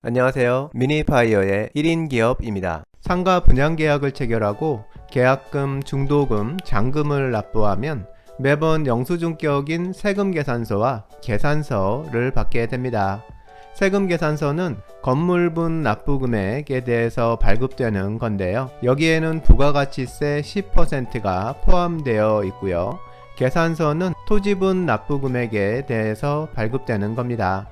안녕하세요. 미니파이어의 1인 기업입니다. 상가 분양 계약을 체결하고 계약금, 중도금, 잔금을 납부하면 매번 영수증격인 세금계산서와 계산서를 받게 됩니다. 세금계산서는 건물분 납부금액에 대해서 발급되는 건데요. 여기에는 부가가치세 10%가 포함되어 있고요. 계산서는 토지분 납부금액에 대해서 발급되는 겁니다.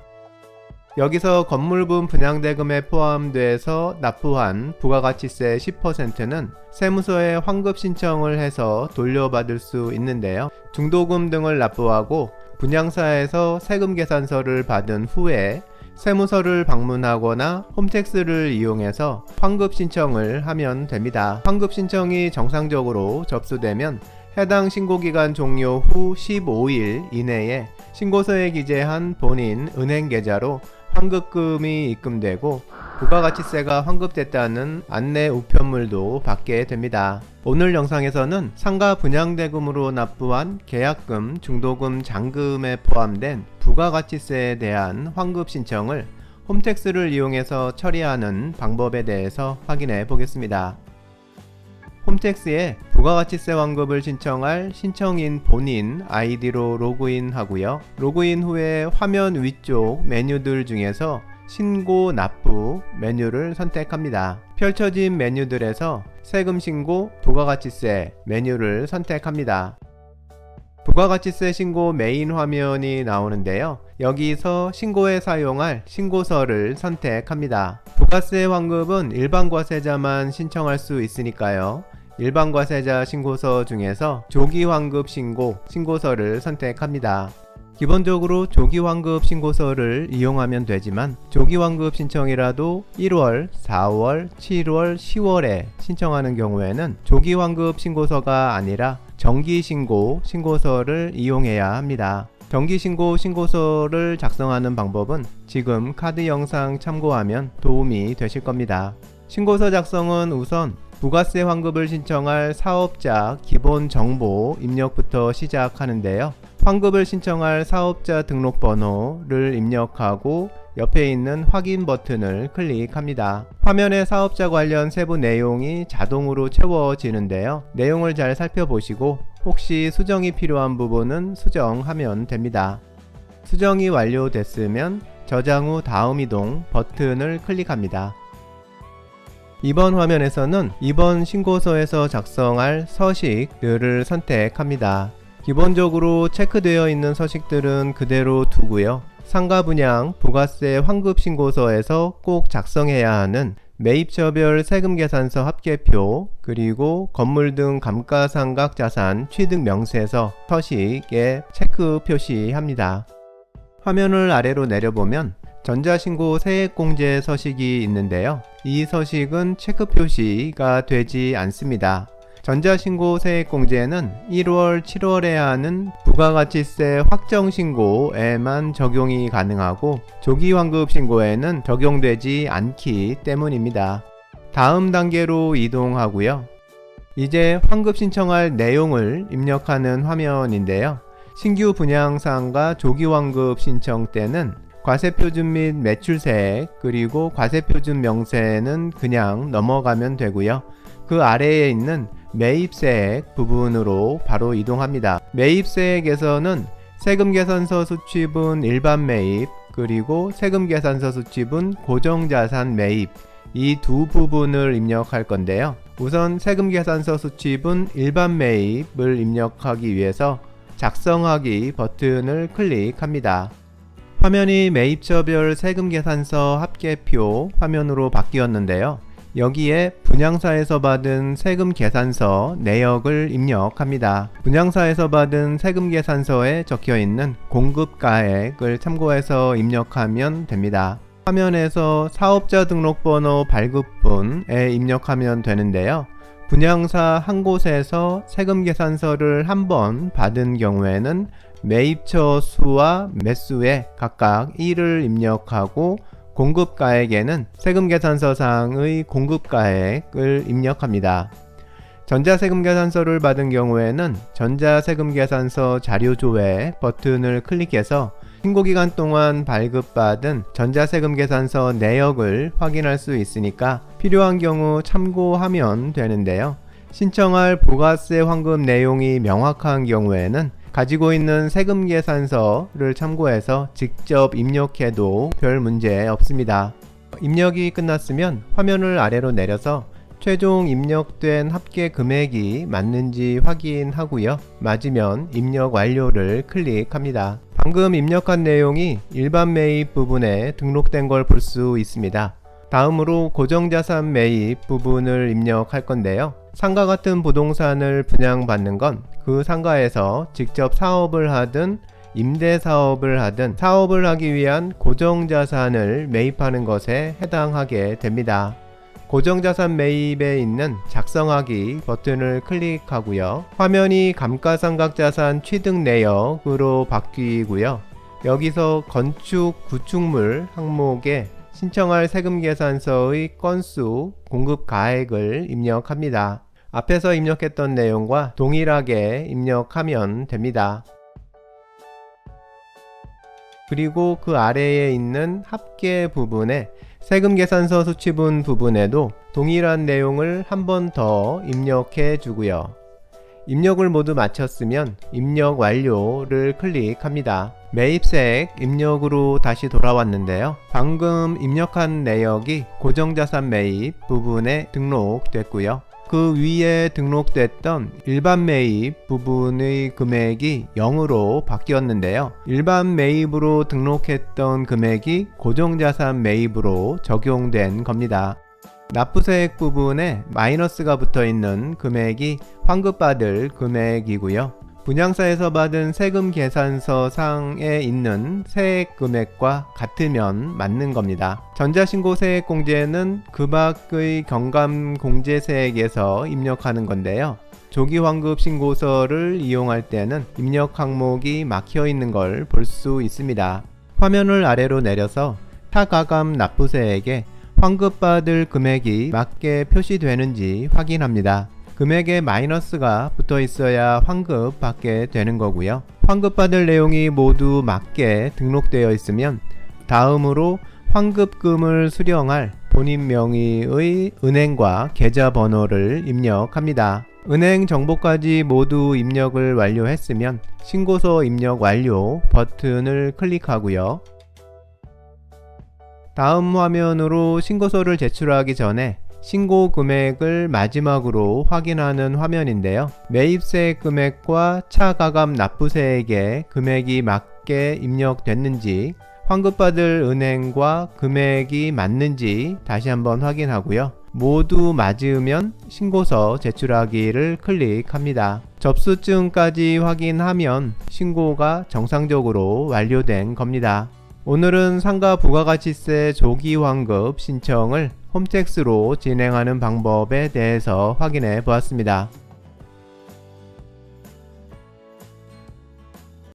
여기서 건물분 분양대금에 포함돼서 납부한 부가가치세 10%는 세무서에 환급 신청을 해서 돌려받을 수 있는데요. 중도금 등을 납부하고 분양사에서 세금계산서를 받은 후에 세무서를 방문하거나 홈택스를 이용해서 환급 신청을 하면 됩니다. 환급 신청이 정상적으로 접수되면 해당 신고기간 종료 후 15일 이내에 신고서에 기재한 본인 은행 계좌로 환급금이 입금되고 부가가치세가 환급됐다는 안내 우편물도 받게 됩니다. 오늘 영상에서는 상가 분양대금으로 납부한 계약금, 중도금, 잔금에 포함된 부가가치세에 대한 환급 신청을 홈택스를 이용해서 처리하는 방법에 대해서 확인해 보겠습니다. 홈택스에 부가가치세 환급을 신청할 신청인 본인 아이디로 로그인 하고요. 로그인 후에 화면 위쪽 메뉴들 중에서 신고 납부 메뉴를 선택합니다. 펼쳐진 메뉴들에서 세금 신고 부가가치세 메뉴를 선택합니다. 부가가치세 신고 메인 화면이 나오는데요. 여기서 신고에 사용할 신고서를 선택합니다. 부가세 환급은 일반 과세자만 신청할 수 있으니까요. 일반 과세자 신고서 중에서 조기환급 신고서를 선택합니다. 기본적으로 조기환급 신고서를 이용하면 되지만 조기환급 신청이라도 1월, 4월, 7월, 10월에 신청하는 경우에는 조기환급 신고서가 아니라 정기신고 신고서를 이용해야 합니다. 정기신고 신고서를 작성하는 방법은 지금 카드 영상 참고하면 도움이 되실 겁니다. 신고서 작성은 우선 부가세 환급을 신청할 사업자 기본 정보 입력부터 시작하는데요. 환급을 신청할 사업자 등록번호를 입력하고 옆에 있는 확인 버튼을 클릭합니다. 화면에 사업자 관련 세부 내용이 자동으로 채워지는데요. 내용을 잘 살펴보시고 혹시 수정이 필요한 부분은 수정하면 됩니다. 수정이 완료됐으면 저장 후 다음 이동 버튼을 클릭합니다. 이번 화면에서는 이번 신고서에서 작성할 서식들을 선택합니다. 기본적으로 체크되어 있는 서식들은 그대로 두고요. 상가 분양 부가세 환급 신고서에서 꼭 작성해야 하는 매입처별 세금계산서 합계표 그리고 건물 등 감가상각자산 취득 명세서 서식에 체크 표시합니다. 화면을 아래로 내려보면 전자신고 세액공제 서식이 있는데요. 이 서식은 체크 표시가 되지 않습니다. 전자신고 세액공제는 1월, 7월에 하는 부가가치세 확정신고에만 적용이 가능하고 조기환급 신고에는 적용되지 않기 때문입니다. 다음 단계로 이동하고요. 이제 환급 신청할 내용을 입력하는 화면인데요. 신규 분양상가 조기환급 신청 때는 과세표준 및 매출세액 그리고 과세표준 명세는 그냥 넘어가면 되고요. 그 아래에 있는 매입세액 부분으로 바로 이동합니다. 매입세액에서는 세금계산서 수취분 일반 매입 그리고 세금계산서 수취분 고정자산 매입 이 두 부분을 입력할 건데요. 우선 세금계산서 수취분 일반 매입을 입력하기 위해서 작성하기 버튼을 클릭합니다. 화면이 매입처별 세금계산서 합계표 화면으로 바뀌었는데요. 여기에 분양사에서 받은 세금계산서 내역을 입력합니다. 분양사에서 받은 세금계산서에 적혀있는 공급가액을 참고해서 입력하면 됩니다. 화면에서 사업자 등록번호 발급분에 입력하면 되는데요. 분양사 한 곳에서 세금계산서를 한 번 받은 경우에는 매입처 수와 매수에 각각 1을 입력하고 공급가액에는 세금계산서상의 공급가액을 입력합니다. 전자세금계산서를 받은 경우에는 전자세금계산서 자료조회 버튼을 클릭해서 신고기간 동안 발급받은 전자세금 계산서 내역을 확인할 수 있으니까 필요한 경우 참고하면 되는데요. 신청할 부가세 환급 내용이 명확한 경우에는 가지고 있는 세금 계산서를 참고해서 직접 입력해도 별 문제 없습니다. 입력이 끝났으면 화면을 아래로 내려서 최종 입력된 합계 금액이 맞는지 확인하고요. 맞으면 입력 완료를 클릭합니다. 방금 입력한 내용이 일반 매입 부분에 등록된 걸 볼 수 있습니다. 다음으로 고정자산 매입 부분을 입력할 건데요. 상가 같은 부동산을 분양받는 건 그 상가에서 직접 사업을 하든 임대사업을 하든 사업을 하기 위한 고정자산을 매입하는 것에 해당하게 됩니다. 고정자산 매입에 있는 작성하기 버튼을 클릭하고요. 화면이 감가상각자산 취득 내역으로 바뀌고요. 여기서 건축 구축물 항목에 신청할 세금계산서의 건수, 공급가액을 입력합니다. 앞에서 입력했던 내용과 동일하게 입력하면 됩니다. 그리고 그 아래에 있는 합계 부분에 세금계산서 수취분 부분에도 동일한 내용을 한 번 더 입력해 주고요. 입력을 모두 마쳤으면 입력 완료를 클릭합니다. 매입세액 입력으로 다시 돌아왔는데요. 방금 입력한 내역이 고정자산 매입 부분에 등록됐고요. 그 위에 등록됐던 일반 매입 부분의 금액이 0으로 바뀌었는데요. 일반 매입으로 등록했던 금액이 고정자산 매입으로 적용된 겁니다. 납부세액 부분에 마이너스가 붙어 있는 금액이 환급받을 금액이고요. 분양사에서 받은 세금 계산서 상에 있는 세액 금액과 같으면 맞는 겁니다. 전자신고세액공제는 그 밖의 경감공제세액에서 입력하는 건데요. 조기환급 신고서를 이용할 때는 입력 항목이 막혀 있는 걸 볼 수 있습니다. 화면을 아래로 내려서 타가감 납부세액에 환급받을 금액이 맞게 표시되는지 확인합니다. 금액에 마이너스가 붙어 있어야 환급받게 되는 거고요. 환급받을 내용이 모두 맞게 등록되어 있으면 다음으로 환급금을 수령할 본인 명의의 은행과 계좌번호를 입력합니다. 은행 정보까지 모두 입력을 완료했으면 신고서 입력 완료 버튼을 클릭하고요. 다음 화면으로 신고서를 제출하기 전에 신고 금액을 마지막으로 확인하는 화면인데요. 매입세액 금액과 차가감 납부세액의 금액이 맞게 입력됐는지, 환급받을 은행과 금액이 맞는지 다시 한번 확인하고요. 모두 맞으면 신고서 제출하기를 클릭합니다. 접수증까지 확인하면 신고가 정상적으로 완료된 겁니다. 오늘은 상가 부가가치세 조기환급 신청을 홈택스로 진행하는 방법에 대해서 확인해 보았습니다.